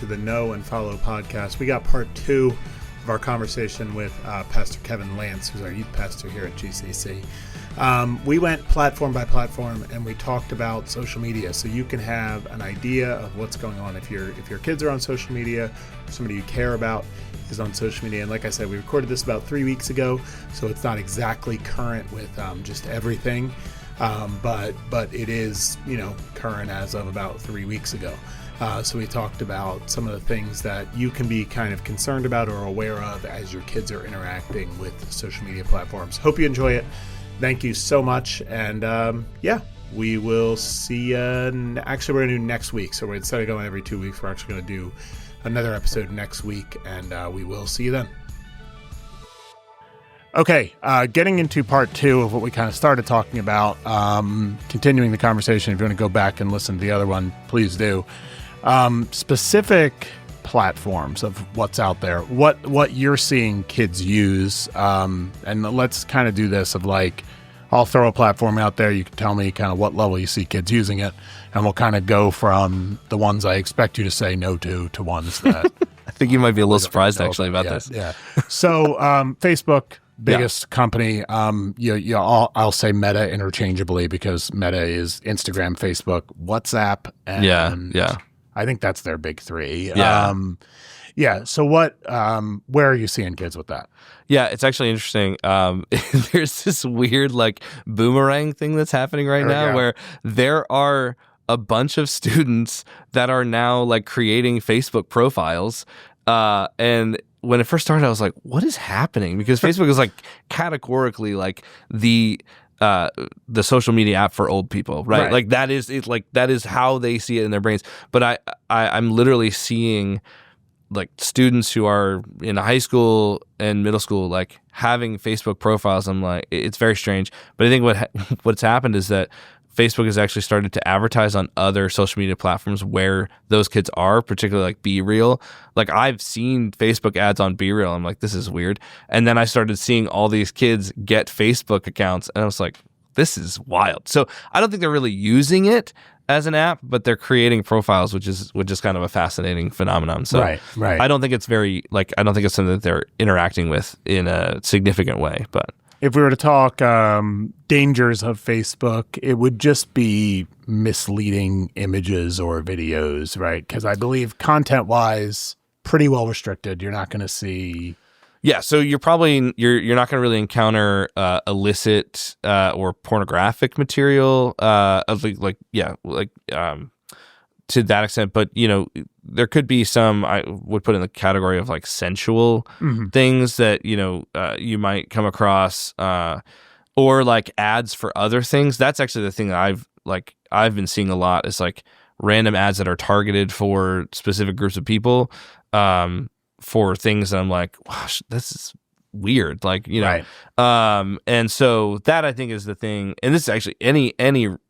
to the Know and Follow podcast. We got part 2 of our conversation with Pastor Kevin Lance, who's our youth pastor here at GCC. We went platform by platform and we talked about social media, so you can have an idea of what's going on if your kids are on social media, or somebody you care about is on social media. And like I said, we recorded this about 3 weeks ago, so it's not exactly current with just everything, but it is current as of about 3 weeks ago. So we talked about some of the things that you can be kind of concerned about or aware of as your kids are interacting with social media platforms. Hope you enjoy it. Thank you so much. And we will see you. Actually, we're going to do next week. So instead of going every 2 weeks, we're actually going to do another episode next week. And we will see you then. Okay, getting into part 2 of what we kind of started talking about, continuing the conversation. If you want to go back and listen to the other one, please do. Specific platforms of what's out there, what you're seeing kids use, and let's kind of do this of like, I'll throw a platform out there, you can tell me kind of what level you see kids using it, and we'll kind of go from the ones I expect you to say no to ones that I think you might be a little surprised actually about this. Yeah. So Facebook, biggest company, I'll say Meta interchangeably because Meta is Instagram, Facebook, WhatsApp, and I think that's their big 3. So where are you seeing kids with that? Yeah, it's actually interesting. There's this weird like boomerang thing that's happening right now where there are a bunch of students that are now like creating Facebook profiles. And when it first started, I was like, what is happening? Because Facebook is like categorically like the social media app for old people, right? Like that is how they see it in their brains. But I'm literally seeing like students who are in high school and middle school like having Facebook profiles. I'm like, it's very strange. But I think what's happened is that Facebook has actually started to advertise on other social media platforms where those kids are, particularly like Be Real. Like I've seen Facebook ads on Be Real. I'm like, this is weird. And then I started seeing all these kids get Facebook accounts, and I was like, this is wild. So I don't think they're really using it as an app, but they're creating profiles, which is kind of a fascinating phenomenon. So right. I don't think it's I don't think it's something that they're interacting with in a significant way. But if we were to talk dangers of Facebook, it would just be misleading images or videos, right? Because I believe content-wise, pretty well restricted. You're not going to see. Yeah, so you're not going to really encounter illicit or pornographic material, to that extent. But there could be some, I would put in the category of like sensual things that you might come across, or like ads for other things. That's actually the thing that I've been seeing a lot is like random ads that are targeted for specific groups of people. For things that I'm like, gosh, this is weird. Like, right. And so that I think is the thing. And this is actually any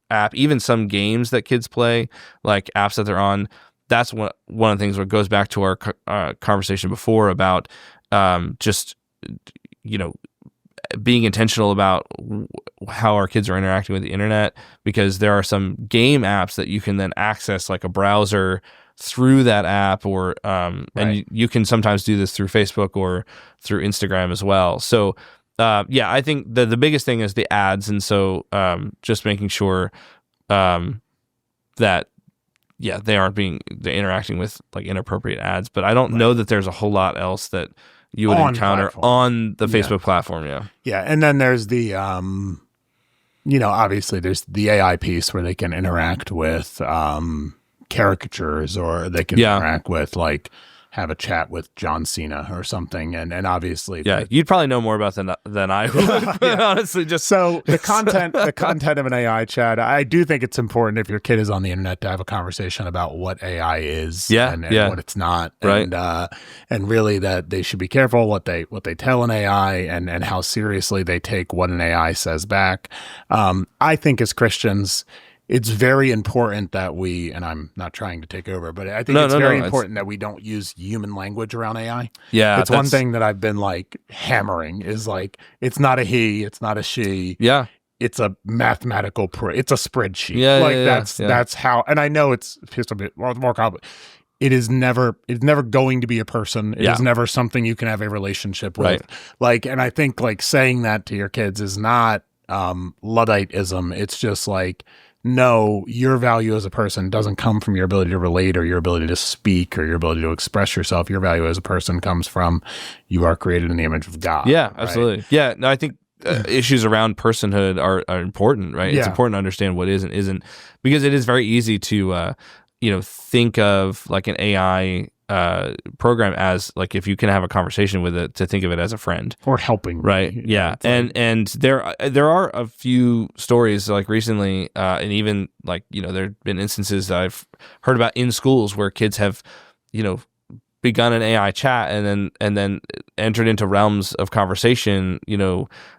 app, even some games that kids play, like apps that they're on. That's one of the things where it goes back to our conversation before about just, being intentional about how our kids are interacting with the internet, because there are some game apps that you can then access like a browser through that app, or and you can sometimes do this through Facebook or through Instagram as well. So I think the biggest thing is the ads, and so just making sure that they're interacting with like inappropriate ads. But I don't know that there's a whole lot else that you would encounter on the Facebook platform. Yeah, and then there's the obviously there's the AI piece where they can interact with caricatures, or they can interact with like have a chat with John Cena or something, and obviously you'd probably know more about than I would. Honestly, just so the content of an AI chat, I do think it's important if your kid is on the internet to have a conversation about what AI is and what it's not, right? And really that they should be careful what they tell an AI and how seriously they take what an AI says back. I think as Christians, it's very important that we, and I'm not trying to take over, but I think it's very important that we don't use human language around AI. Yeah. It's one thing that I've been like hammering is like, it's not a he, it's not a she. Yeah. It's a mathematical, it's a spreadsheet. Yeah. That's how, and I know it's a bit more complicated. it's never going to be a person. It is never something you can have a relationship with. Right. Like, and I think like saying that to your kids is not Ludditism. It's just like, no, your value as a person doesn't come from your ability to relate or your ability to speak or your ability to express yourself. Your value as a person comes from you are created in the image of God. Yeah, absolutely. Right? Yeah, no, I think issues around personhood are important, right? It's important to understand what is and isn't, because it is very easy to think of like an AI program as like, if you can have a conversation with it, to think of it as a friend or helping, right? Yeah, and there are a few stories like recently, and even like there've been instances that I've heard about in schools where kids have begun an AI chat and then entered into realms of conversation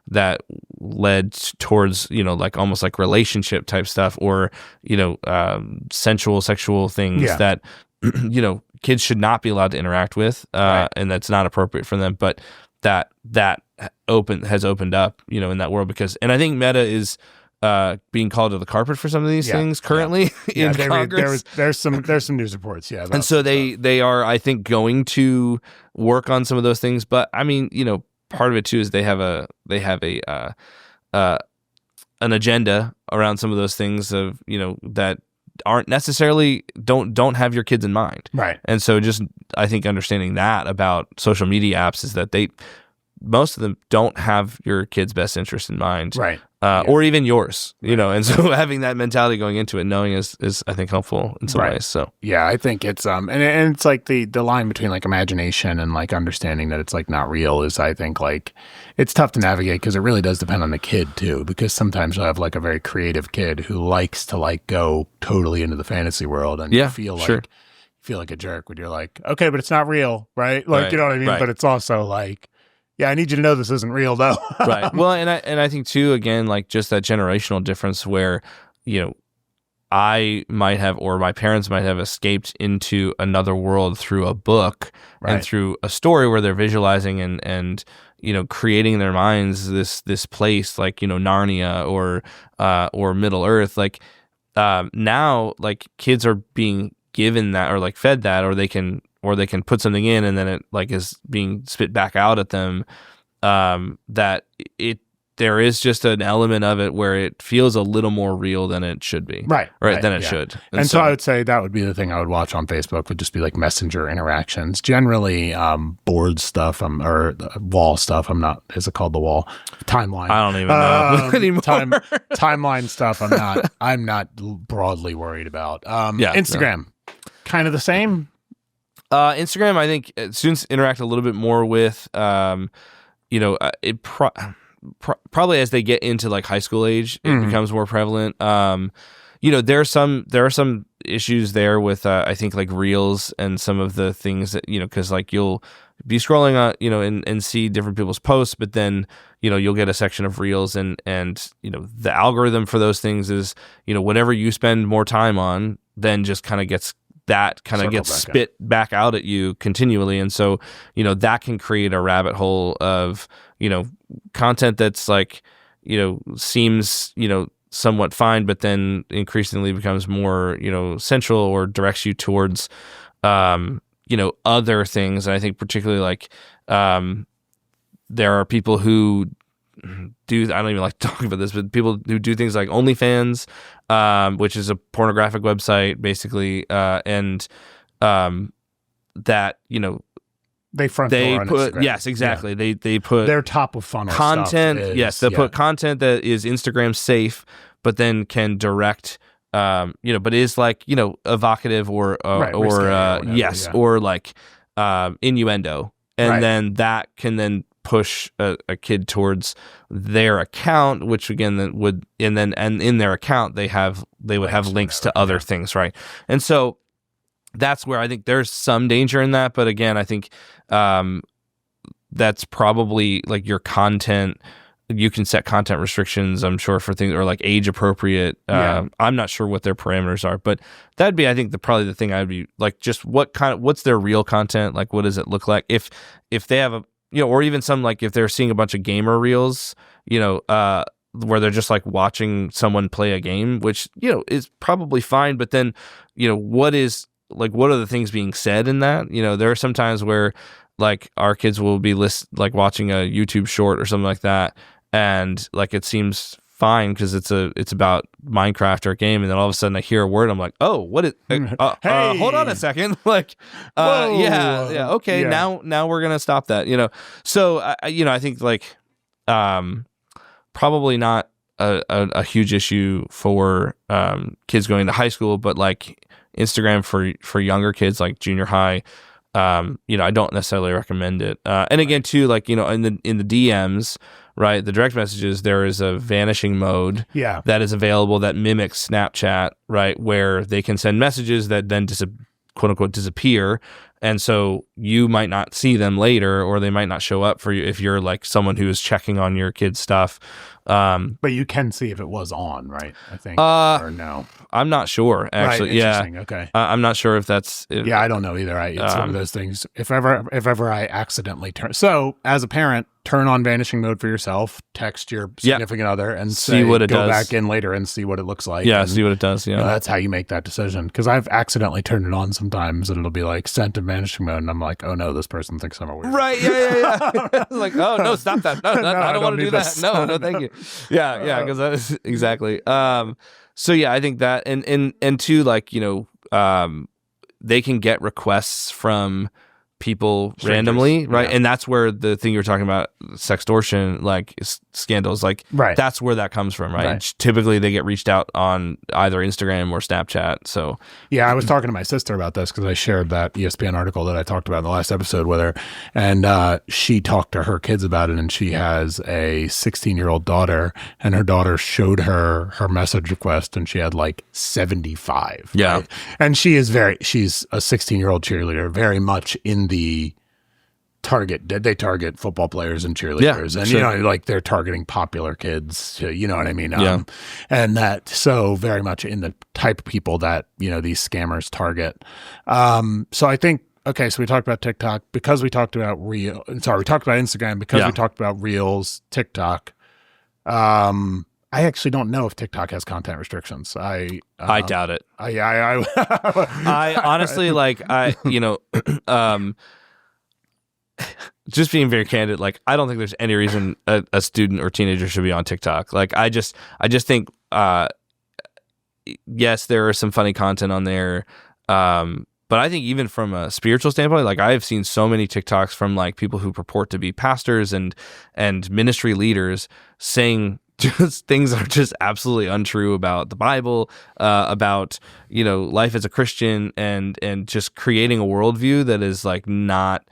that led towards like almost like relationship type stuff, or sensual sexual things that kids should not be allowed to interact with, and that's not appropriate for them. But that has opened up, in that world, and I think Meta is being called to the carpet for some of these things currently in Congress. There's some news reports, and so they are, I think, going to work on some of those things. But I mean, part of it too is they have an agenda around some of those things of that aren't necessarily don't have your kids in mind, right? And so just I think understanding that about social media apps is that most of them don't have your kid's best interest in mind, right? Or even yours, and so having that mentality going into it, knowing is I think helpful in some ways. So yeah, I think it's and it's like the line between like imagination and like understanding that it's like not real is, I think, like it's tough to navigate, because it really does depend on the kid too, because sometimes you'll have like a very creative kid who likes to like go totally into the fantasy world, and you feel like a jerk when you're like, okay, but it's not real, right? Like, you know what I mean? Right. But it's also like, yeah, I need you to know this isn't real, though. Right. Well, and I think too, again, like just that generational difference where, I might have, or my parents might have escaped into another world through a book and through a story where they're visualizing and creating in their minds this place like Narnia or Middle Earth. Like now, like kids are being given that or like fed that, or they can put something in and then it like is being spit back out at them, that there is just an element of it where it feels a little more real than it should be. Right. Than it should. And so I would say that would be the thing I would watch on Facebook, would just be like messenger interactions. Generally, board stuff or wall stuff. I'm not, is it called the wall? Timeline. I don't even know anymore. Timeline stuff I'm not broadly worried about. Instagram, kind of the same. Instagram, I think students interact a little bit more with, probably as they get into like high school age, it becomes more prevalent. There are some issues there with, I think like reels and some of the things that, cause like you'll be scrolling on, and see different people's posts, but then, you'll get a section of reels and, the algorithm for those things is, whatever you spend more time on, then just kind of gets spit back out at you continually. And so, that can create a rabbit hole of, content that's like, seems, somewhat fine, but then increasingly becomes more, central or directs you towards, other things. And I think particularly like, there are people who I don't even like to talk about this, but people who do things like OnlyFans, which is a pornographic website basically, and that they put Instagram. Yes, exactly. Yeah. They put their top of funnel content. Stuff yes, they put content that is Instagram safe, but then can direct, but is like evocative or like innuendo, and then that can then push a kid towards their account, which again and in their account they would have links to other things, right? And so that's where I think there's some danger in that, but again, I think that's probably like your content. You can set content restrictions, I'm sure, for things or like age appropriate. I'm not sure what their parameters are, but that'd be, I think, probably the thing I'd be like, just what's their real content? Like, what does it look like? If they have a, or even some, like if they're seeing a bunch of gamer reels, where they're just like watching someone play a game, which, is probably fine. But then, what is like what are the things being said in that? There are some times where like our kids will be like watching a YouTube short or something like that, and like it seems fine because it's about Minecraft or a game, and then all of a sudden I hear a word, I'm like, oh, what is hey, hold on a second. Like okay, now we're gonna stop that. So I think like probably not a huge issue for kids going to high school, but like Instagram for younger kids like junior high, I don't necessarily recommend it. And again too, like in the DMs, right, the direct messages, there is a vanishing mode that is available that mimics Snapchat, right, where they can send messages that then quote unquote disappear, and so you might not see them later, or they might not show up for you if you're like someone who is checking on your kid's stuff. But you can see if it was on, right? I think, or no? I'm not sure, actually. Right, interesting. Okay. I'm not sure if that's. I don't know either. It's one of those things. If ever I accidentally turn. So as a parent, turn on vanishing mode for yourself. Text your significant other and see what it does. Go back in later and see what it looks like. Yeah, see what it does. Yeah, that's how you make that decision. Because I've accidentally turned it on sometimes, and it'll be like sent to vanishing mode, and I'm like, oh no, this person thinks I'm a weirdo. Right? Yeah. Like, oh no, stop that. No, I don't want to do that. No, thank you. Yeah, because that is exactly. So yeah, I think that, and two, like they can get requests from people randomly, right? And that's where the thing you're talking about, sextortion, like scandals, like that's where that comes from, right? Typically they get reached out on either Instagram or Snapchat. So I was talking to my sister about this because I shared that ESPN article that I talked about in the last episode with her, and she talked to her kids about it, and she has a 16-year-old daughter, and her daughter showed her message request, and she had like 75. Right? And she's a 16-year-old cheerleader, very much in the they target football players and cheerleaders, and like they're targeting popular kids, you know what I mean? And that, so very much in the type of people that these scammers target. So I think, okay, so we talked about TikTok because we talked about we talked about Instagram because we talked about Reels, TikTok. I actually don't know if TikTok has content restrictions. I doubt it. I honestly, like, just being very candid, like, I don't think there's any reason a student or teenager should be on TikTok. Like, I just think, yes, there is some funny content on there. But I think even from a spiritual standpoint, like, I've seen so many TikToks from like people who purport to be pastors and ministry leaders saying just things that are just absolutely untrue about the Bible, about life as a Christian, and just creating a worldview that is like not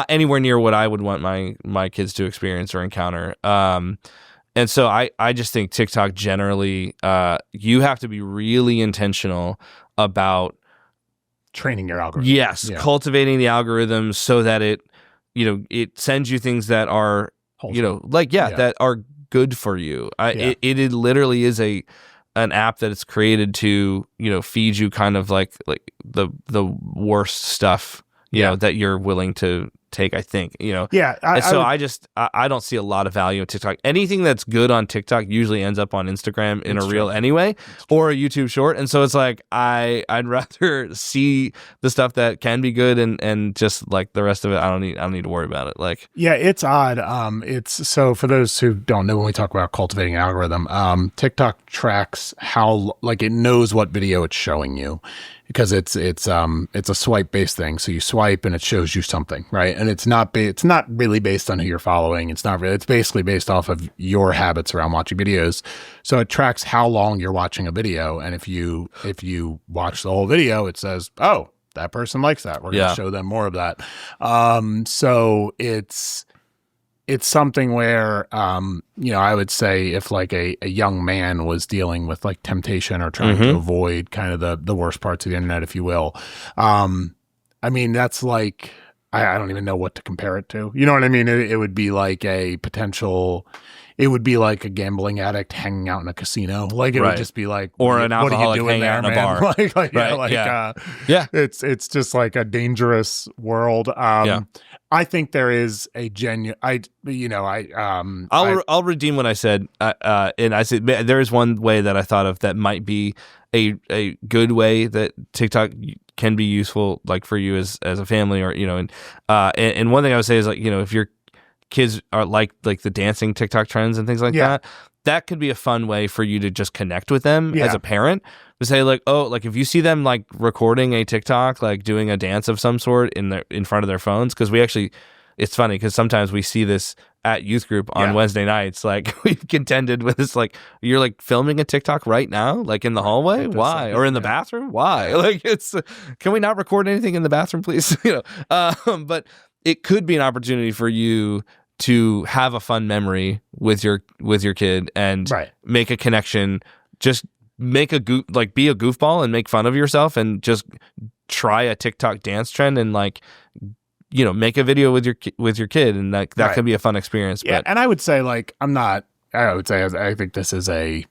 anywhere near what I would want my kids to experience or encounter. And so I just think TikTok generally, you have to be really intentional about training your algorithm. Yes, cultivating the algorithm so that it sends you things that are that are good for you. It literally is an app that is created to feed you kind of like the worst stuff that you're willing to take, I think, I don't see a lot of value in TikTok. Anything that's good on TikTok usually ends up on Instagram in a reel anyway, or a YouTube short. And so it's like, I'd rather see the stuff that can be good and just like the rest of it, I don't need to worry about it. Like, it's odd. It's so for those who don't know, when we talk about cultivating an algorithm, TikTok tracks how, like, it knows what video it's showing you, because it's a swipe based thing. So you swipe and it shows you something, right? And it's not really based on who you're following. It's basically based off of your habits around watching videos. So it tracks how long you're watching a video, and if you watch the whole video, it says, oh, that person likes that. We're going to show them more of that. So it's something where, I would say if like a young man was dealing with like temptation or trying to avoid kind of the worst parts of the internet, if you will, that's like, I don't even know what to compare it to. You know what I mean? It would be like it would be like a gambling addict hanging out in a casino. Like, it would just be like, or an alcoholic hanging out in a bar. It's just like a dangerous world. I think there is a genuine. I'll redeem what I said. And I said there is one way that I thought of that might be a good way that TikTok can be useful like for you as a family, or and one thing I would say is like, if your kids are like the dancing TikTok trends and things like that could be a fun way for you to just connect with them as a parent, to say like, oh, like if you see them like recording a TikTok, like doing a dance of some sort in front of their phones, because it's funny because sometimes we see this at youth group on Wednesday nights. Like we've contended with this, like, you're like filming a TikTok right now, like in the hallway. Why? Or in the bathroom? Why? Like can we not record anything in the bathroom, please? But it could be an opportunity for you to have a fun memory with your kid and make a connection. Just make be a goofball and make fun of yourself and just try a TikTok dance trend and like, make a video with your kid, and that could be a fun experience. Yeah, but. And I would say like I think this is a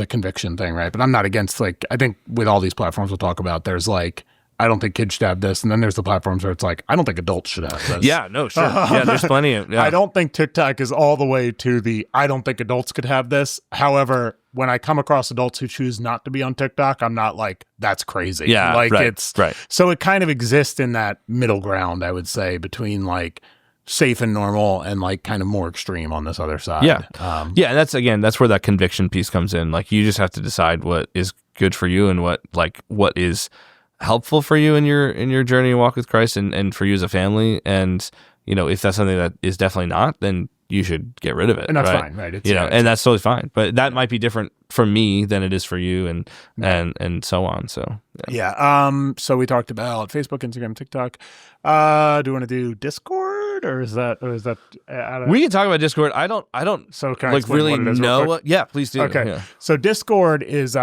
conviction thing, right? But I'm not against, like, I think with all these platforms we'll talk about, there's like, I don't think kids should have this, and then there's the platforms where it's like, I don't think adults should have this. Yeah, no, sure. Yeah, there's plenty of. Yeah. I don't think TikTok is all the way to the I don't think adults could have this. However, when I come across adults who choose not to be on TikTok, I'm not like, that's crazy. Yeah, like it's right. So it kind of exists in that middle ground, I would say, between like safe and normal and like kind of more extreme on this other side. Yeah. And that's where that conviction piece comes in. Like you just have to decide what is good for you and what is helpful for you in your journey and walk with Christ and for you as a family. And, if that's something that is definitely not, then you should get rid of it. And that's right? fine, right? And that's totally fine. But that might be different for me than it is for you and so on. So, So we talked about Facebook, Instagram, TikTok. Do you want to do Discord or is that we can talk about Discord. I don't so can I like really what it is know real what, yeah, please do. Okay. Yeah. So Discord is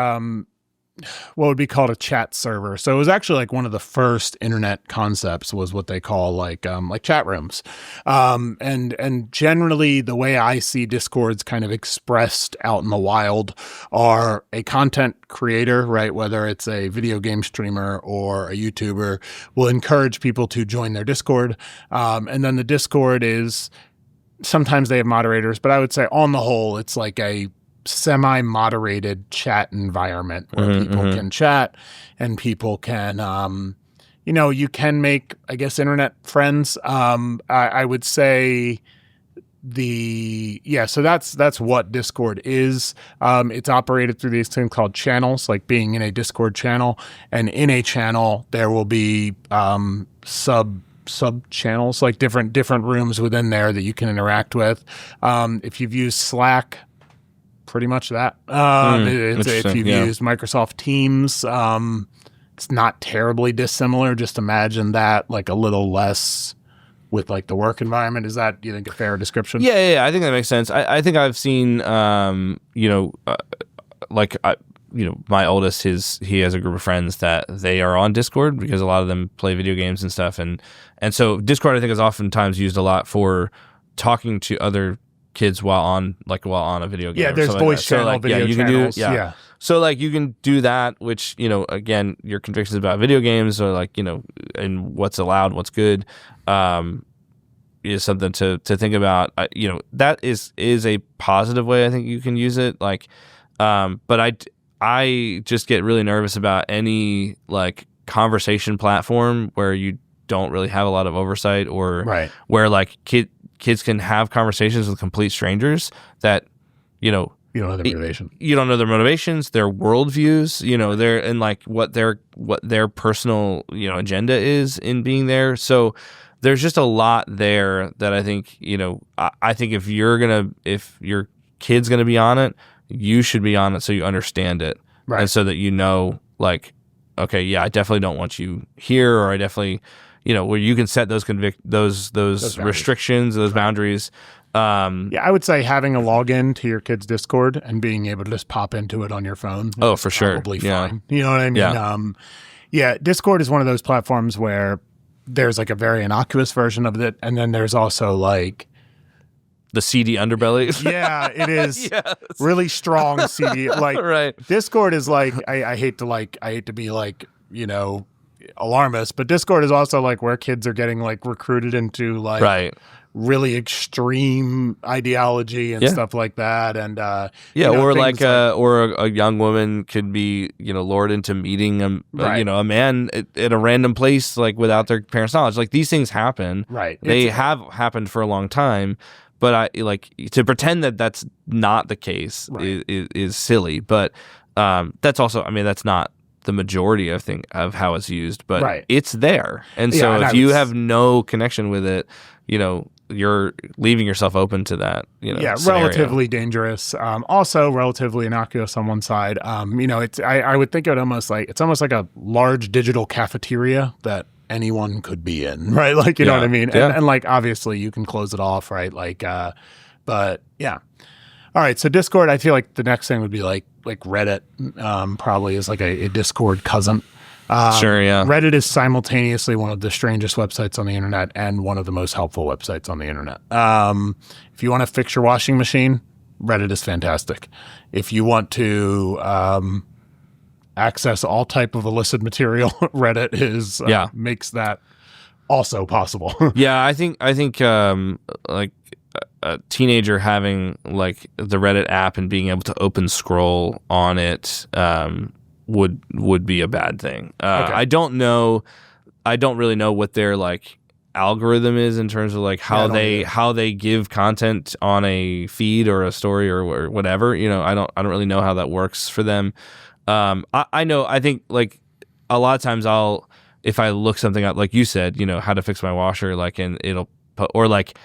what would be called a chat server. So it was actually like one of the first internet concepts was what they call like chat rooms. And generally the way I see Discords kind of expressed out in the wild are a content creator, right? Whether it's a video game streamer or a YouTuber will encourage people to join their Discord. And then the Discord is, sometimes they have moderators, but I would say on the whole, it's like a semi-moderated chat environment where people can chat and people can, you can make, I guess, internet friends. I would say so that's what Discord is. It's operated through these things called channels, like being in a Discord channel, and in a channel there will be sub channels, like different rooms within there that you can interact with. If you've used Slack, pretty much that. If you've used Microsoft Teams, it's not terribly dissimilar. Just imagine that like a little less with like the work environment. Is that, do you think, a fair description? Yeah. I think that makes sense. I think I've seen, my oldest, he has a group of friends that they are on Discord because a lot of them play video games and stuff. And so Discord, I think, is oftentimes used a lot for talking to other kids while on a video game. Yeah, there's voice channel, video channels. So like you can do that, which, again, your convictions about video games or like, and what's allowed, what's good, is something to think about. That is a positive way I think you can use it. Like, but I just get really nervous about any like conversation platform where you don't really have a lot of oversight, or where like kids can have conversations with complete strangers that, you don't know their motivation. You don't know their motivations, their worldviews, their and like what their personal, agenda is in being there. So there's just a lot there that I think, I think if your kid's gonna be on it, you should be on it so you understand it. Right. And so that like, okay, yeah, I definitely don't want you here, or I definitely, where you can set those those restrictions, those boundaries. I would say having a login to your kid's Discord and being able to just pop into it on your phone. Oh, for sure. Probably fine. You know what I mean? Yeah. Discord is one of those platforms where there's like a very innocuous version of it, and then there's also like the seedy underbelly. Yeah, it is really strong seedy. Like right. Discord is like, I hate to be like, alarmist, but Discord is also like where kids are getting like recruited into like really extreme ideology and stuff like that. And or like a young woman could be lured into meeting a man at a random place like without their parents' knowledge. Like these things happen. Right. They have happened for a long time. But I like to pretend that that's not the case is silly. But that's also, I mean, that's not the majority of how it's used, but it's there. And so if you have no connection with it, you're leaving yourself open to that. Scenario. Relatively dangerous. Also relatively innocuous on one side. I would think of it it's almost like a large digital cafeteria that anyone could be in, right? Like, you know what I mean? And like, obviously you can close it off, right? Like, but yeah. All right. So Discord, I feel like the next thing would be like Reddit, probably is like a Discord cousin. Sure, yeah. Reddit is simultaneously one of the strangest websites on the internet and one of the most helpful websites on the internet. If you want to fix your washing machine, Reddit is fantastic. If you want to access all type of illicit material, Reddit is makes that also possible. Yeah, I think like a teenager having like the Reddit app and being able to open scroll on it would be a bad thing. I don't really know what their like algorithm is in terms of like how they give content on a feed or a story or whatever. I don't really know how that works for them. I think like a lot of times if I look something up, like you said, how to fix my washer, like, and it'll or like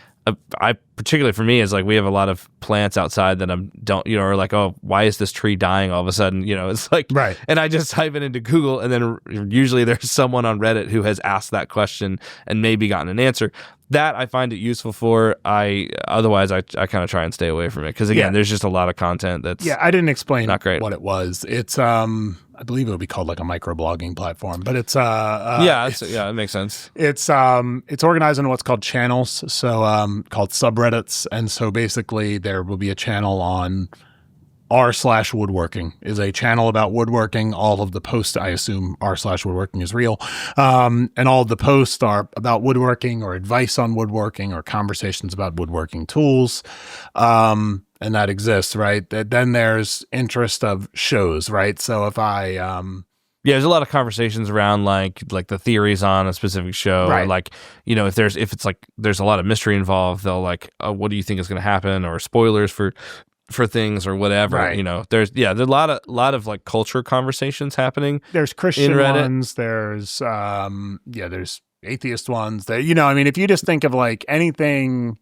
I particularly for me is like we have a lot of plants outside that or like, oh, why is this tree dying all of a sudden? It's like, right. And I just type it into Google, and then usually there's someone on Reddit who has asked that question and maybe gotten an answer. That I find it useful for. Otherwise I kind of try and stay away from it because again, there's just a lot of content that's I didn't explain not great. What it was. It's I believe it would be called like a microblogging platform, but it's it makes sense. It's organized into what's called channels, so called subreddits, and so basically there will be a channel on r/woodworking is a channel about woodworking. All of the posts, I assume r/woodworking is real, and all of the posts are about woodworking or advice on woodworking or conversations about woodworking tools. And that exists, right? Then there's interest of shows, right? So if there's a lot of conversations around like the theories on a specific show, right. Or like if it's like there's a lot of mystery involved, they'll like, oh, what do you think is going to happen, or spoilers for things or whatever. Right. There's a lot of like culture conversations happening. There's Christian ones. There's there's atheist ones. If you just think of like anything.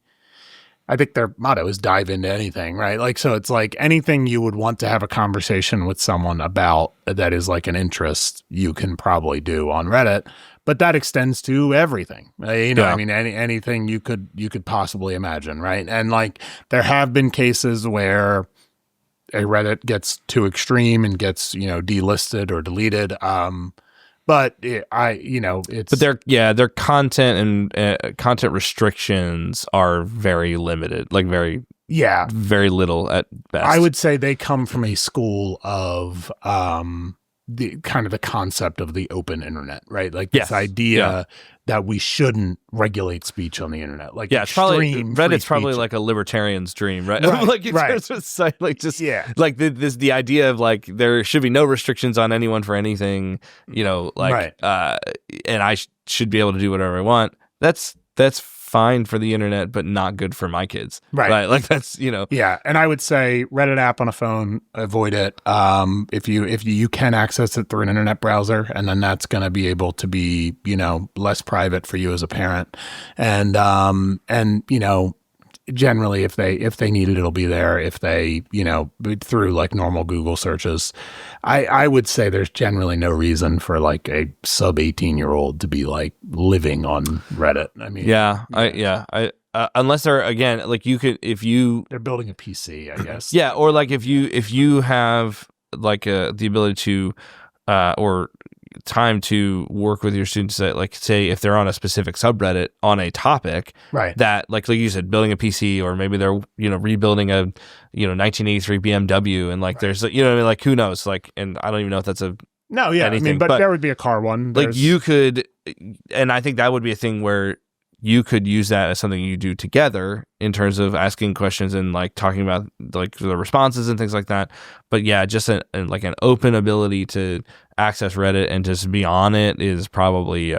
I think their motto is dive into anything, right? Like, so it's like anything you would want to have a conversation with someone about that is like an interest, you can probably do on Reddit, but that extends to everything. Anything you could possibly imagine, right? And like there have been cases where a Reddit gets too extreme and gets, delisted or deleted. But it's their content and content restrictions are very limited, like very very little at best. I would say they come from a school of the kind of the concept of the open internet, right? Like this idea that we shouldn't regulate speech on the internet. Like Reddit's probably like a libertarian's dream, right? Like the idea of like there should be no restrictions on anyone for anything, and I should be able to do whatever I want. That's fine for the internet, but not good for my kids. Right. Like that's, Yeah. And I would say Reddit app on a phone, avoid it. If you can access it through an internet browser, and then that's going to be able to be, less private for you as a parent. And generally if they need it, it'll be there. If they, through like normal Google searches, I would say there's generally no reason for like a sub 18-year-old to be like living on Reddit. I mean, unless they're again, like you could, if you, they're building a PC, I guess. Yeah. Or like if you have like the ability to, or time to work with your students that like say if they're on a specific subreddit on a topic, right, that like you said, building a PC, or maybe they're rebuilding a 1983 BMW, and like there's like who knows, like, and I don't even know if that's anything, but there would be a car one. Like you could, and I think that would be a thing where you could use that as something you do together in terms of asking questions and like talking about like the responses and things like that. But yeah, just an open ability to access Reddit and just be on it is probably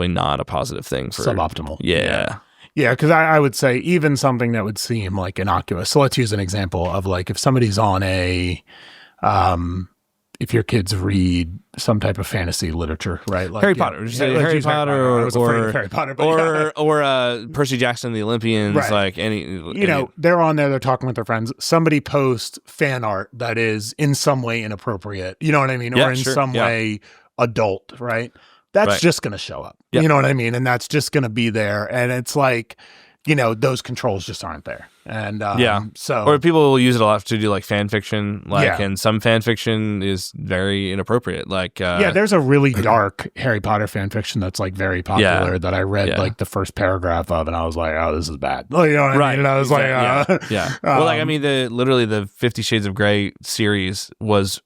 not a positive thing for suboptimal. Yeah. Yeah, because I would say even something that would seem like innocuous. So let's use an example of like if somebody's on if your kids read some type of fantasy literature, right? Like, Harry Potter, Harry Potter, or Percy Jackson and the Olympians, right. like they're on there, they're talking with their friends. Somebody posts fan art that is in some way inappropriate, you know what I mean, or in some way adult, right? That's just going to show up, you know what I mean, and that's just going to be there, and it's like, those controls just aren't there. And so or people will use it a lot to do like fan fiction, and some fan fiction is very inappropriate. Like there's a really dark Harry Potter fan fiction that's like very popular that I read like the first paragraph of, and I was like, oh, this is bad. You know what I mean? And I was like, well, like I mean, the 50 Shades of Grey series was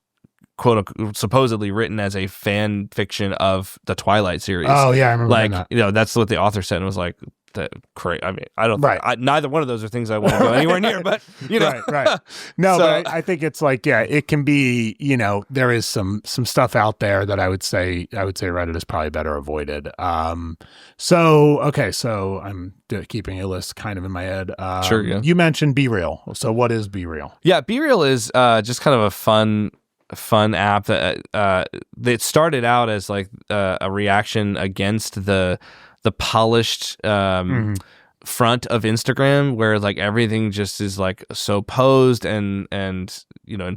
quote unquote supposedly written as a fan fiction of the Twilight series. Oh yeah, I remember that. That's what the author said, and was like, I mean, I don't. Neither one of those are things I want to go anywhere near. But right. No, but I think it's like, it can be. There is some stuff out there that I would say Reddit is probably better avoided. So I'm keeping a list kind of in my head. Sure. Yeah. You mentioned Be Real. So what is Be Real? Yeah, Be Real is just kind of a fun app that started out as like a reaction against the polished front of Instagram, where like everything just is like so posed and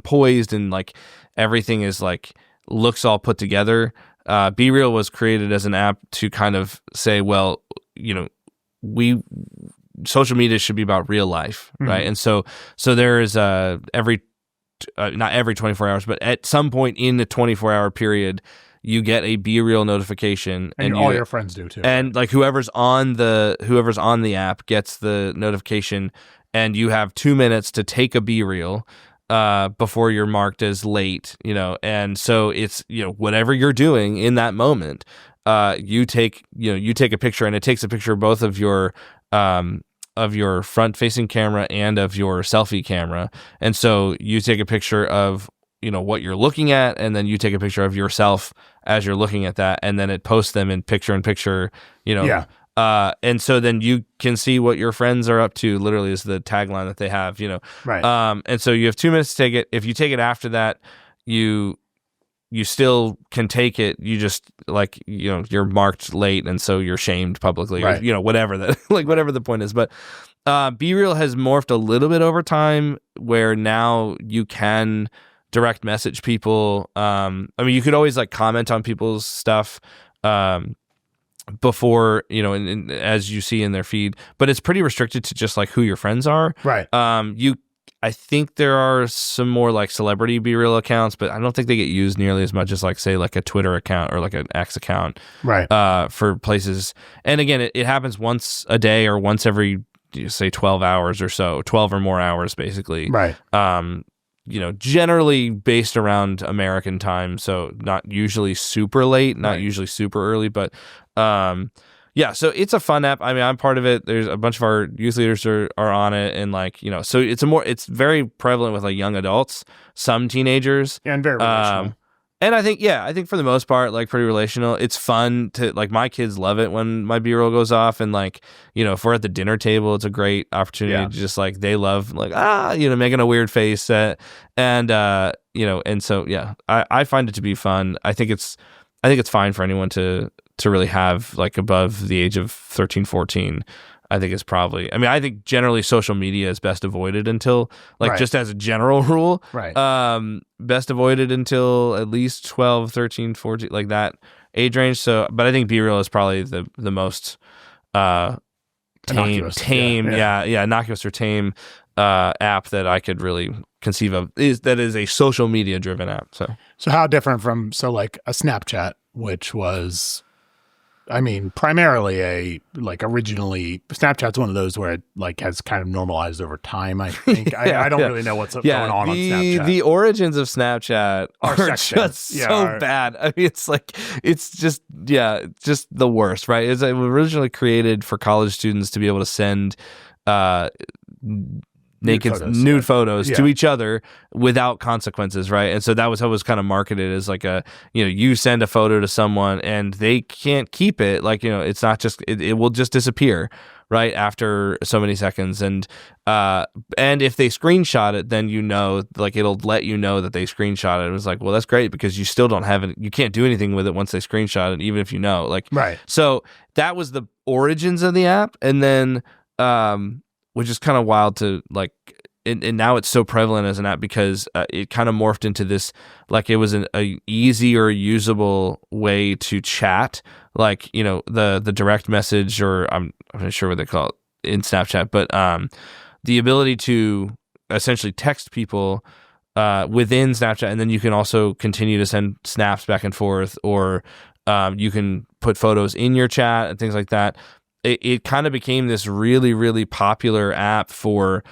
poised, and like everything is like looks all put together. Be Real was created as an app to kind of say, well, social media should be about real life, right? And so there is not every 24 hours, but at some point in the 24-hour period, you get a Be Real notification, and all your friends do too. And like whoever's on the app gets the notification, and you have 2 minutes to take a Be Real before you're marked as late. And so it's whatever you're doing in that moment, you take a picture, and it takes a picture of both of your front-facing camera and of your selfie camera, and so you take a picture of what you're looking at, and then you take a picture of yourself as you're looking at that, and then it posts them in picture, and so then you can see what your friends are up to, literally is the tagline that they have, right. And so you have 2 minutes to take it. If you take it after that, you still can take it. You just you're marked late, and so you're shamed publicly, right. or whatever that whatever the point is. But Be Real has morphed a little bit over time, where now you can direct message people. I mean, you could always like comment on people's stuff before, and as you see in their feed, but it's pretty restricted to just like who your friends are. Right. I think there are some more like celebrity Be Real accounts, but I don't think they get used nearly as much as like say like a Twitter account or like an X account. Right. For places. And again, it happens once a day or once every say 12 hours or so, 12 or more hours basically. Right. Generally based around American time, so not usually super late, not usually super early, but so it's a fun app. I mean, I'm part of it. There's a bunch of our youth leaders are on it, and like so it's very prevalent with like young adults, some teenagers, and very relational. And I think for the most part, like pretty relational. It's fun to like my kids love it when my B-roll goes off, and like if we're at the dinner table, it's a great opportunity to just like they love like making a weird face and so I find it to be fun. I think it's fine for anyone to really have like above the age of 13, 14. I think it's probably, I think generally social media is best avoided until just as a general rule, best avoided until at least 12, 13, 14, like that age range. So, but I think Be Real is probably the most innocuous. Innocuous or tame app that I could really conceive of is a social media driven app. So how different from like a Snapchat, which was I mean, primarily originally Snapchat's one of those where it like has kind of normalized over time, I think. I don't really know what's going on Snapchat. The origins of Snapchat are just so bad. I mean, it's just the worst, right? It was originally created for college students to be able to send nude photos to each other without consequences, right? And so that was how it was kind of marketed as like you send a photo to someone and they can't keep it, it's not just it will just disappear right after so many seconds, and if they screenshot it, then it'll let you know that they screenshot it. It was like, well, that's great because you still don't have it, you can't do anything with it once they screenshot it, even if you know, right. So that was the origins of the app, and then which is kind of wild to and now it's so prevalent as an app because it kind of morphed into this, it was a easier usable way to chat, the direct message, or I'm not sure what they call it in Snapchat, but the ability to essentially text people within Snapchat, and then you can also continue to send snaps back and forth, or you can put photos in your chat and things like that. It kind of became this really, really popular app for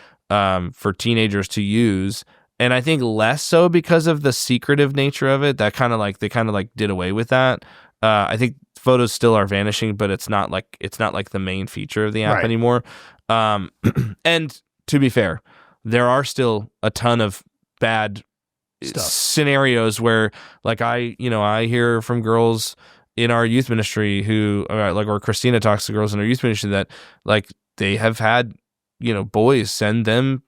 teenagers to use, and I think less so because of the secretive nature of it. That they did away with that. I think photos still are vanishing, but it's not like the main feature of the app anymore. And to be fair, there are still a ton of bad scenarios where, I hear from girls in our youth ministry who or Christina talks to girls in our youth ministry that they have had boys send them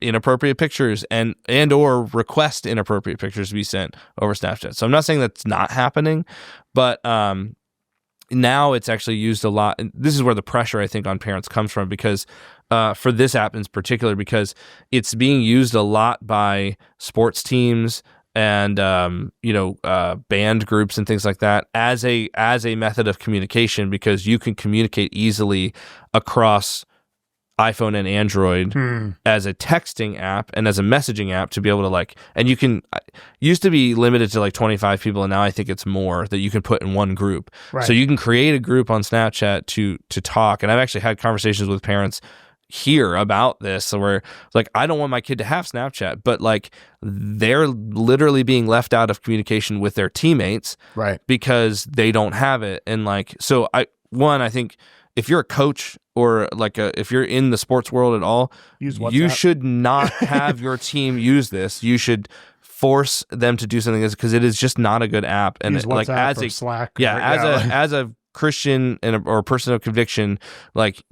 inappropriate pictures and or request inappropriate pictures to be sent over Snapchat. So I'm not saying that's not happening, but now it's actually used a lot, and this is where the pressure I think on parents comes from, because for this app in particular, because it's being used a lot by sports teams and band groups and things like that as a method of communication, because you can communicate easily across iPhone and Android as a texting app and as a messaging app to be able to and you can used to be limited to 25 people, and now I think it's more that you can put in one group. Right. So you can create a group on Snapchat to talk, and I've actually had conversations with parents here about this where I don't want my kid to have Snapchat, but they're literally being left out of communication with their teammates, right? Because they don't have it. And so I think if you're a coach or if you're in the sports world at all, you should not have your team use this. You should force them to do something because it is just not a good app. And use WhatsApp or Slack. As a Christian or a person of conviction,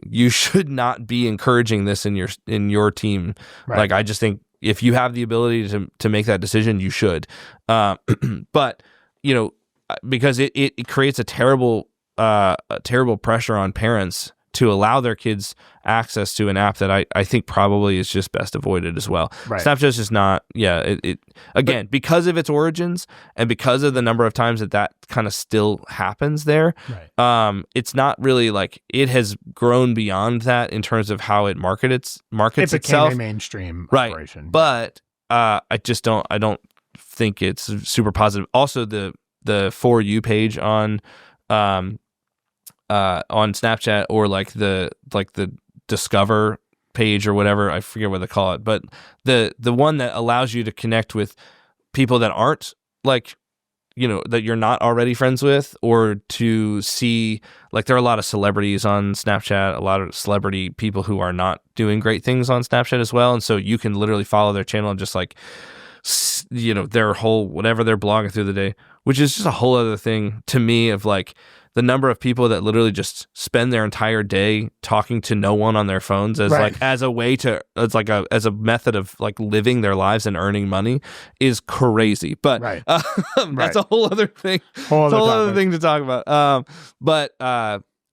you should not be encouraging this in your team. Right. I just think if you have the ability to make that decision, you should. But because it creates a terrible pressure on parents to allow their kids access to an app that I think probably is just best avoided as well. Right. Snapchat's just not, because of its origins and because of the number of times that kind of still happens there, right. It's not really it has grown beyond that in terms of how it markets itself. It became a mainstream operation. But I don't think it's super positive. Also, the For You page on Snapchat, or the Discover page or whatever, I forget what they call it, but the one that allows you to connect with people that aren't that you're not already friends with, or to see there are a lot of celebrities on Snapchat, a lot of celebrity people who are not doing great things on Snapchat as well, and so you can literally follow their channel and just their whole whatever they're blogging through the day, which is just a whole other thing to me of the number of people that literally just spend their entire day talking to no one on their phones as right. As a way to as a method of living their lives and earning money is crazy. But right. That's a whole other thing. Whole other thing to talk about. But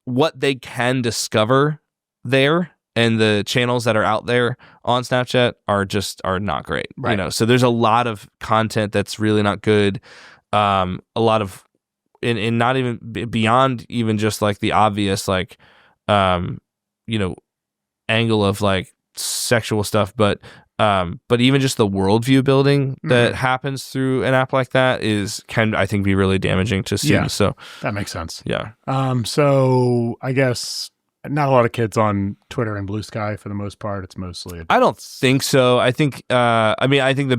what they can discover there and the channels that are out there on Snapchat are not great. Right. So there's a lot of content that's really not good. A lot of and not even beyond even just the obvious angle of sexual stuff, but But even just the worldview building that happens through an app like that can I think be really damaging to students. Yeah, so that makes sense. Yeah. So I guess not a lot of kids on Twitter and Blue Sky for the most part. It's mostly adults. I don't think so. I think I think the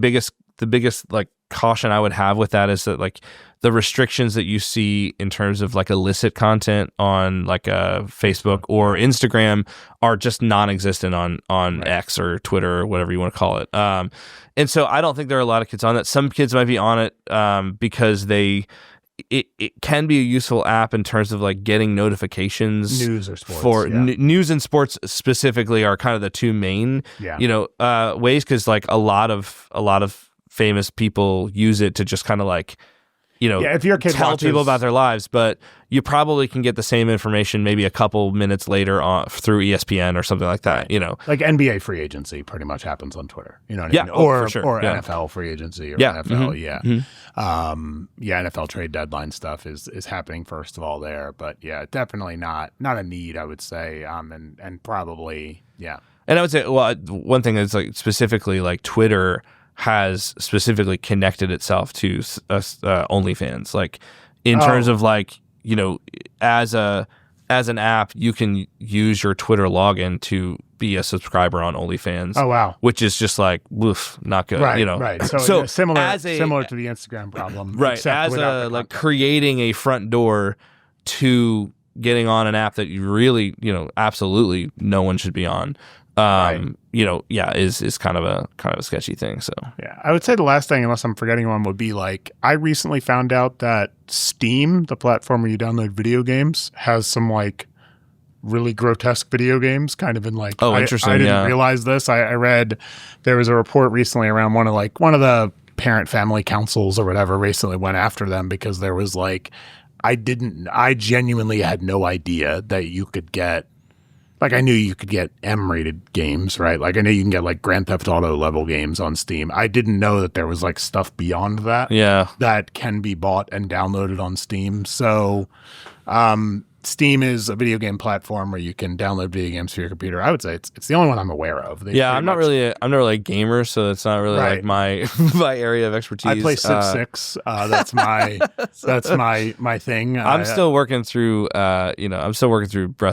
biggest like caution I would have with that is that like the restrictions that you see in terms of like illicit content on like Facebook or Instagram are just non-existent on right. X or Twitter or whatever you want to call it. And so I don't think there are a lot of kids on that. Some kids might be on it because it can be a useful app in terms of like getting notifications. News or sports. News and sports specifically are kind of the two main ways, because like a lot of famous people use it to just kind of like, if your kid tell people about their lives, but you probably can get the same information maybe a couple minutes later through ESPN or something like that, Like NBA free agency pretty much happens on Twitter, you know what I mean? For sure. Or NFL free agency or NFL, NFL trade deadline stuff is happening first of all there, but definitely not a need, I would say, and probably, And I would say, well, one thing is like specifically like Twitter has specifically connected itself to OnlyFans, like in terms of like, as an app, you can use your Twitter login to be a subscriber on OnlyFans. Oh wow, which is just like woof, not good. Right, right. So similar to the Instagram problem, right? As like creating a front door to getting on an app that you really, absolutely no one should be on. Is kind of a sketchy thing. So I would say the last thing, unless I'm forgetting one, would be like I recently found out that Steam, the platform where you download video games, has some like really grotesque video games, kind of in like interesting. I didn't realize this. I read there was a report recently around one of the parent family councils or whatever recently went after them because there was like I genuinely had no idea that you could get. Like, I knew you could get M-rated games, right? Like, I knew you can get, like, Grand Theft Auto level games on Steam. I didn't know that there was, like, stuff beyond that that can be bought and downloaded on Steam. So, Steam is a video game platform where you can download video games for your computer. I would say it's the only one I'm aware of. I'm not really a gamer, so it's not really like my area of expertise. I play Civ 6. That's my thing. I'm still working through Breath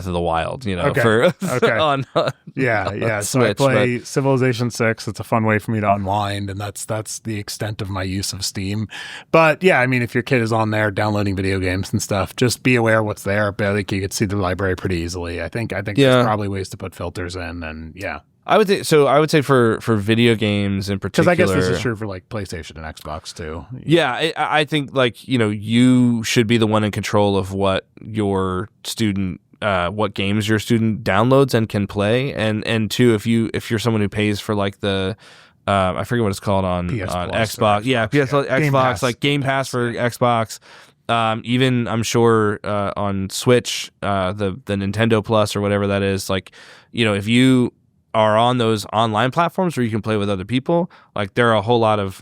of the Wild. On so Switch, I play Civilization 6. It's a fun way for me to unwind, and that's the extent of my use of Steam. But I mean, if your kid is on there downloading video games and stuff, just be aware what's there. I think you could see the library pretty easily. I think there's probably ways to put filters in, and I would say for video games in particular, because I guess this is true for like PlayStation and Xbox too. I think like you should be the one in control of what your student. What games your student downloads and can play, and two, if you're someone who pays for like the I forget what it's called on Xbox. Xbox, like Game Pass for Xbox. Even I'm sure on Switch, the Nintendo Plus or whatever that is, like, if you are on those online platforms where you can play with other people, like there are a whole lot of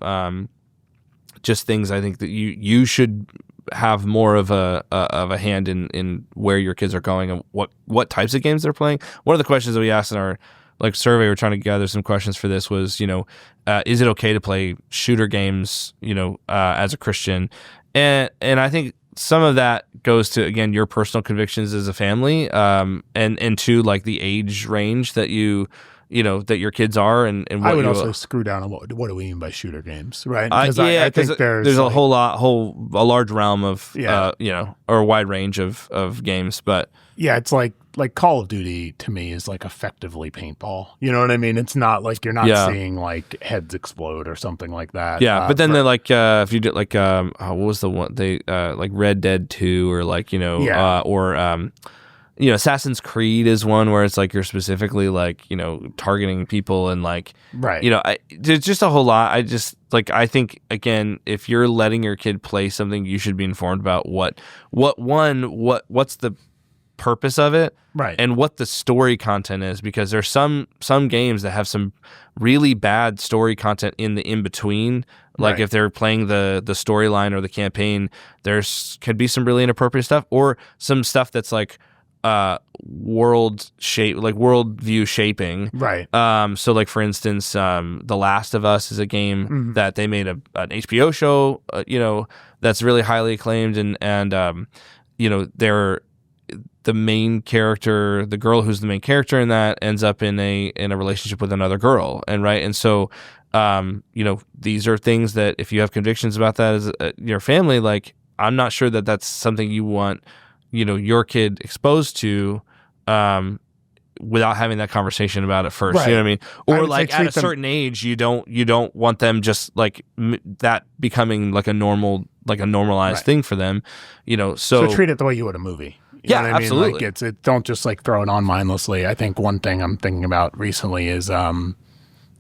just things I think that you should have more of a hand in where your kids are going and what types of games they're playing. One of the questions that we asked in our survey, we're trying to gather some questions for this, was is it okay to play shooter games as a Christian? And I think some of that goes to, again, your personal convictions as a family, and to like the age range that that your kids are, and what I would also screw down on what do we mean by shooter games, right? I think there's a a large realm of or a wide range of games, but it's like Call of Duty to me is like effectively paintball. You know what I mean? It's not like you're not seeing like heads explode or something like that. But then they're like if you did like what was the one they like Red Dead 2 or like or Assassin's Creed is one where it's like you're specifically like targeting people and like there's just a whole lot. I think again, if you're letting your kid play something, you should be informed about what's the purpose of it, and what the story content is, because there's some games that have some really bad story content in the in between. Like if they're playing the storyline or the campaign, could be some really inappropriate stuff, or some stuff that's like worldview shaping. Right. So like for instance, The Last of Us is a game that they made an HBO show, that's really highly acclaimed, and the main character, the girl who's the main character in that, ends up in a relationship with another girl, and so these are things that if you have convictions about that as your family, like I'm not sure that that's something you want your kid exposed to without having that conversation about it first. Right. You know what I mean? Or like at a them... certain age, you don't want them just like that becoming like a normalized thing for them. So treat it the way you would a movie. You know what I mean? Absolutely. Like don't just like throw it on mindlessly. I think one thing I'm thinking about recently is the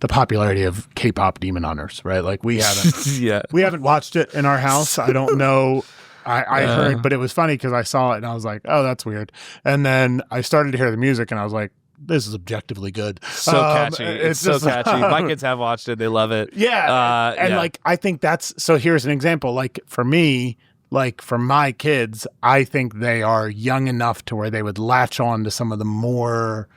popularity of K-pop Demon Hunters, right? Like we haven't watched it in our house. I don't know. I heard, but it was funny because I saw it and I was like, oh, that's weird. And then I started to hear the music and I was like, this is objectively good. So catchy. It's so catchy. My kids have watched it. They love it. Yeah. Like, I think so here's an example. Like for me, like for my kids, I think they are young enough to where they would latch on to some of the more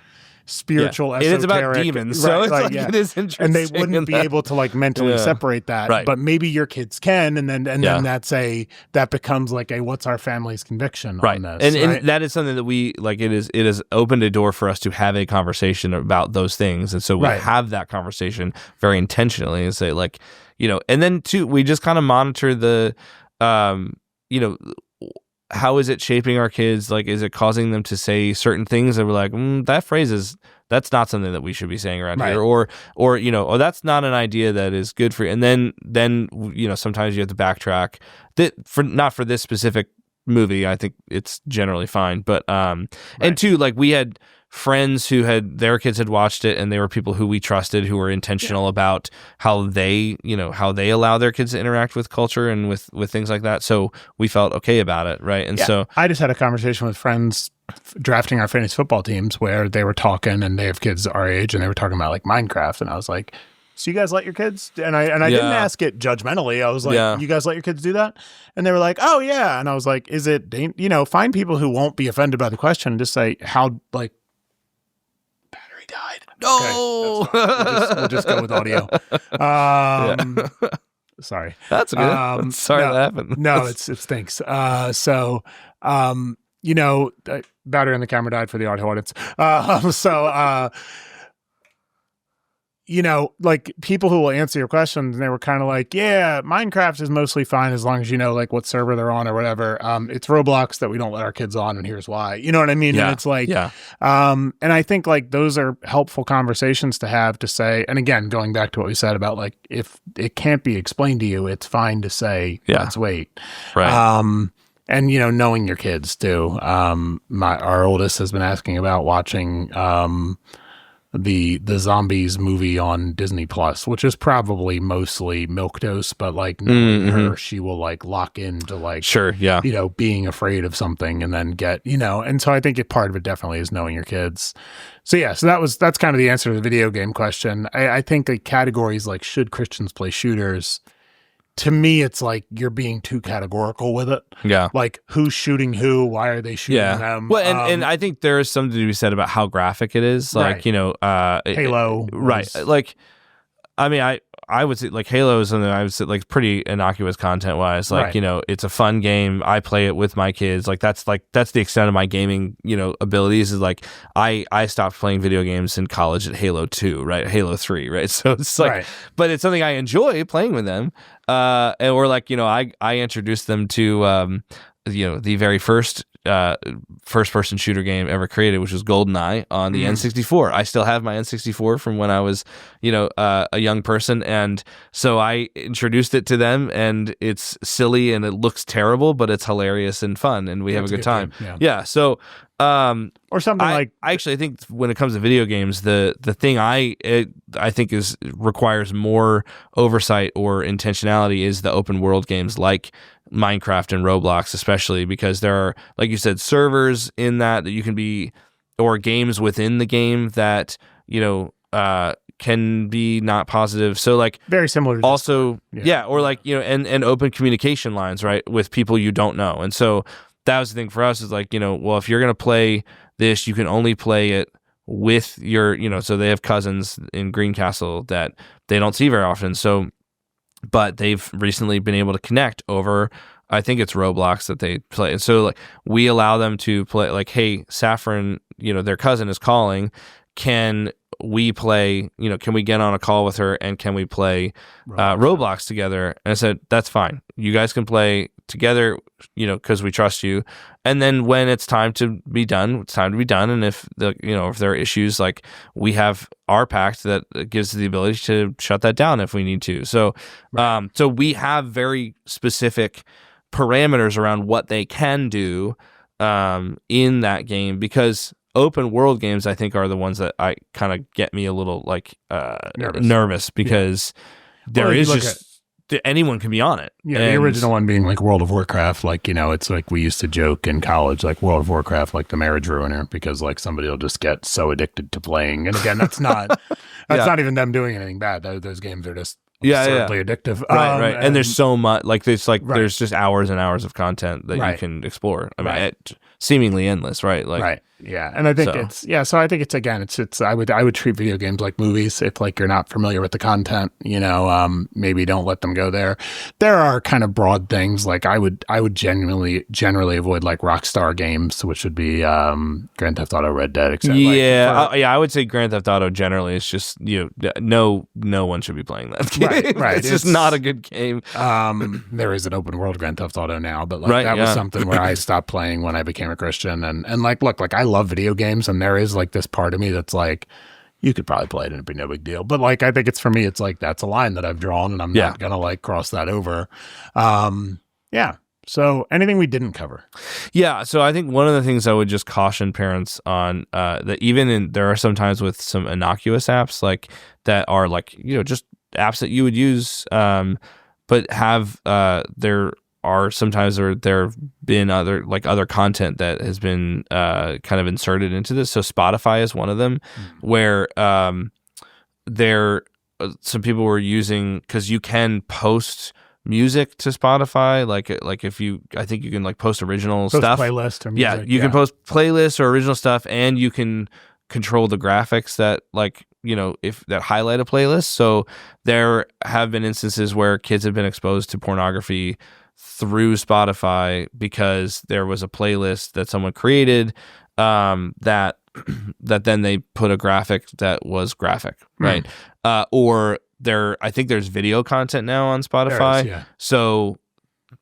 spiritual, esoteric. It is about demons, so it is interesting. And they wouldn't be able to like mentally separate that. Right. But maybe your kids can, and then that becomes like a what's our family's conviction on this. And that is something that we like. It is opened a door for us to have a conversation about those things, and so we have that conversation very intentionally and say like, and then too, we just kind of monitor the, how is it shaping our kids? Like, is it causing them to say certain things that we're like, that phrase that's not something that we should be saying around here, or that's not an idea that is good for you. And then sometimes you have to backtrack. Not for this specific movie. I think it's generally fine, but and two, like we had friends who had their kids had watched it, and they were people who we trusted, who were intentional about how they allow their kids to interact with culture and with things like that. So we felt okay about it, right? And so I just had a conversation with friends drafting our fantasy football teams where they were talking, and they have kids our age, and they were talking about like Minecraft, and I was like, so you guys let your kids? And I didn't ask it judgmentally. I was like, you guys let your kids do that? And they were like, oh yeah. And I was like, is it find people who won't be offended by the question and just say how like died. No, okay, we'll just go with audio. Sorry, that's good. Sorry that happened. No, it stinks. Battery on the camera died for the audio audience. Like people who will answer your questions, and they were kind of like, yeah, Minecraft is mostly fine as long as you know like what server they're on or whatever. It's Roblox that we don't let our kids on, and here's why. You know what I mean? Yeah. And it's like, and I think like those are helpful conversations to have, to say, and again, going back to what we said about like, if it can't be explained to you, it's fine to say, let's wait. Right. And knowing your kids too. Our oldest has been asking about watching, the zombies movie on Disney Plus, which is probably mostly milquetoast, but like knowing her, she will like lock into like being afraid of something, and then get and so I think part of it definitely is knowing your kids. So that's kind of the answer to the video game question. I think the categories like, should Christians play shooters? To me, it's like you're being too categorical with it. Yeah. Like, who's shooting who? Why are they shooting them? Well, and I think there is something to be said about how graphic it is. Like, Halo. Right. Like, I mean, I would say, like, Halo is something I would say, like, pretty innocuous content-wise. Like, it's a fun game. I play it with my kids. That's the extent of my gaming, abilities, is, like, I stopped playing video games in college at Halo 2, right? Halo 3, right? So it's like, but it's something I enjoy playing with them. Or, like, I introduced them to, the very first-person shooter game ever created, which was GoldenEye on the N64. I still have my N64 from when I was, a young person, and so I introduced it to them, and it's silly and it looks terrible, but it's hilarious and fun, and we have a good time. Yeah. So, or something I actually think when it comes to video games, the thing I think requires more oversight or intentionality is the open world games like Minecraft and Roblox, especially because there are, like you said, servers in that you can be, or games within the game that can be not positive. So like very similar to also or like and open communication lines, right, with people you don't know. And so that was the thing for us is like, well, if you're going to play this, you can only play it with your, so they have cousins in Greencastle that they don't see very often. So, but they've recently been able to connect over, I think it's Roblox that they play. And so like we allow them to play like, hey, Saffron, their cousin is calling. Can we play, can we get on a call with her and can we play Roblox together? And I said, that's fine. You guys can play together, because we trust you. And then when it's time to be done, it's time to be done. And if if there are issues, like we have our pact that gives the ability to shut that down if we need to. So, so we have very specific parameters around what they can do in that game, because open world games, I think, are the ones that I kind of get me a little like nervous because there is just anyone can be on it. Yeah, the original one being like World of Warcraft, like it's like we used to joke in college, like World of Warcraft, like the marriage ruiner, because like somebody will just get so addicted to playing. And again, that's not not even them doing anything bad. Those games are just absurdly addictive. Right. And there's so much like there's there's just hours and hours of content that you can explore. I mean, it, seemingly endless, right? Like Yeah, and I think so I think it's I would treat video games like movies. If like you're not familiar with the content, maybe don't let them go there. There are kind of broad things like I would generally avoid like Rockstar games, which would be Grand Theft Auto, Red Dead, etc. I would say Grand Theft Auto generally is just no one should be playing that game. Right. It's just not a good game. There is an open world Grand Theft Auto now, but like that was something where I stopped playing when I became a Christian, and like look, like I love video games, and there is like this part of me that's like, you could probably play it and it'd be no big deal, but like I think it's for me, it's like that's a line that I've drawn and I'm not gonna like cross that over. So anything we didn't cover? So I think one of the things I would just caution parents on, that even there are some times with some innocuous apps like that are like just apps that you would use, but have there are sometimes there have been other content that has been kind of inserted into this. So Spotify is one of them, where some people were using, because you can post music to Spotify, like if I think you can like post original stuff, playlist or music. Yeah, you can post playlists or original stuff, and you can control the graphics that if that highlight a playlist. So there have been instances where kids have been exposed to pornography through Spotify because there was a playlist that someone created that then they put a graphic that was graphic, right? Or I think there's video content now on Spotify. There is, so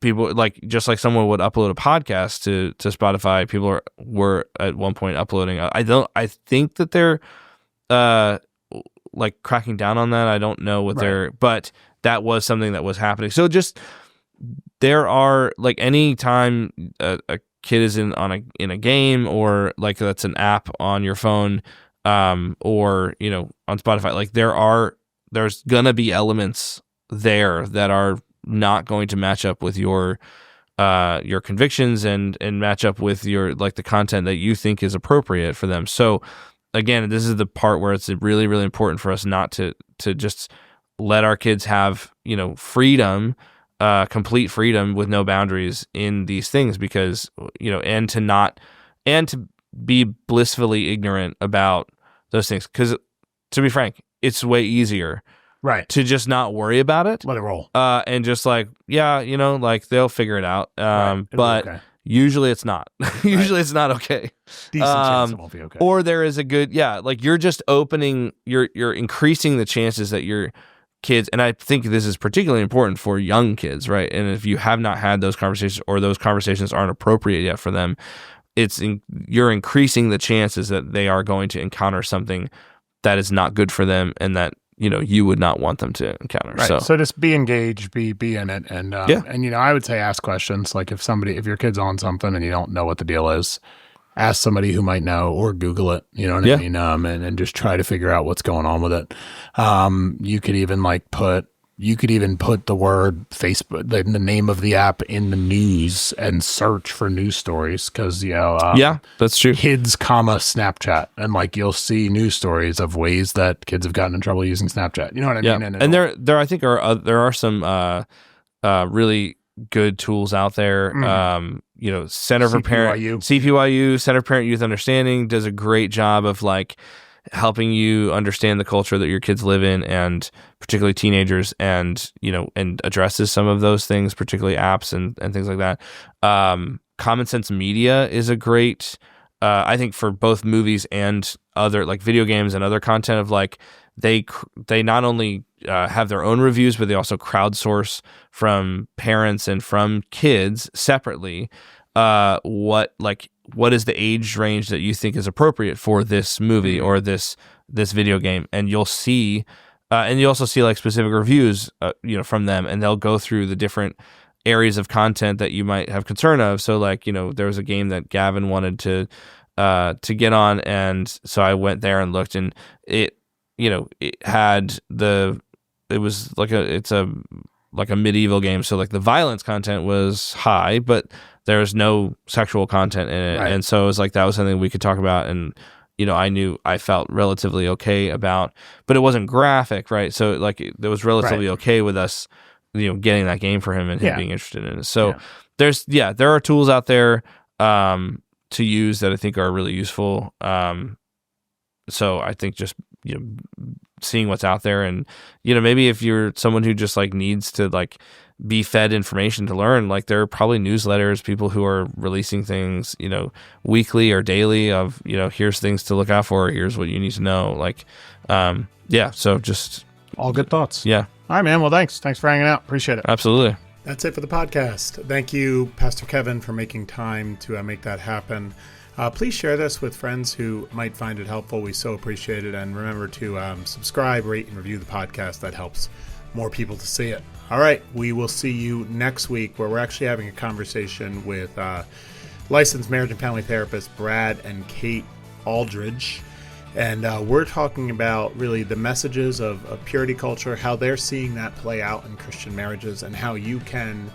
people just like someone would upload a podcast to Spotify. People were at one point uploading. I think that they're like cracking down on that. I don't know what but that was something that was happening. So just there are like any time a kid is in a game, or like that's an app on your phone, or on Spotify, like there's gonna be elements there that are not going to match up with your convictions and match up with your like the content that you think is appropriate for them. So again, this is the part where it's really, really important for us not to just let our kids have freedom, complete freedom with no boundaries in these things, because and to be blissfully ignorant about those things, because to be frank, it's way easier to just not worry about it, let it roll, and just like like they'll figure it out, but usually it's not. Usually it's not okay. Decent chance it won't be okay. Or there is a good like you're just opening, you're increasing the chances that your kids, and I think this is particularly important for young kids, right? And if you have not had those conversations, or those conversations aren't appropriate yet for them, you're increasing the chances that they are going to encounter something that is not good for them, and that you would not want them to encounter. Right. So just be engaged, be in it, and and I would say ask questions. Like if your kid's on something and you don't know what the deal is, ask somebody who might know, or Google it, you know what I mean? And just try to figure out what's going on with it. You could even put the word Facebook, the name of the app, in the news and search for news stories, because that's true. Kids, Snapchat, and like you'll see news stories of ways that kids have gotten in trouble using Snapchat. You know what I mean? And there I think there are some really good tools out there. Center for Parent CPYU. CPYU, Center for Parent Youth Understanding, does a great job of like helping you understand the culture that your kids live in, and particularly teenagers, and and addresses some of those things, particularly apps and things like that. Common Sense Media is a great, I think, for both movies and other like video games and other content, of like they not only have their own reviews, but they also crowdsource from parents and from kids separately what is the age range that you think is appropriate for this movie or this video game, and you'll see and you also see like specific reviews from them, and they'll go through the different areas of content that you might have concern of. So like there was a game that Gavin wanted to get on, and so I went there and looked, and it had it's a medieval game, so like the violence content was high, but there's no sexual content in it. Right. And so it was like that was something we could talk about, and I felt relatively okay about, but it wasn't graphic, right? So like it was relatively okay with us getting that game for him and him being interested in it. So there are tools out there to use that I think are really useful. So I think just seeing what's out there, and maybe if you're someone who just like needs to like be fed information to learn, like there are probably newsletters, people who are releasing things weekly or daily of here's things to look out for, here's what you need to know, like so just all good thoughts. Yeah. All right, man. Well, thanks for hanging out. Appreciate it. Absolutely. That's it for the podcast. Thank you, Pastor Kevin, for making time to make that happen. Please share this with friends who might find it helpful. We so appreciate it. And remember to subscribe, rate, and review the podcast. That helps more people to see it. All right. We will see you next week, where we're actually having a conversation with licensed marriage and family therapist Brad and Kate Aldridge. And we're talking about really the messages of purity culture, how they're seeing that play out in Christian marriages, and how you can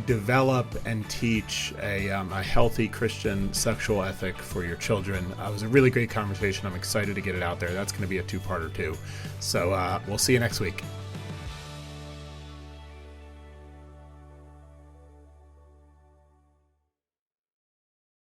develop and teach a healthy Christian sexual ethic for your children. It was a really great conversation. I'm excited to get it out there. That's going to be a 2-parter too. So we'll see you next week.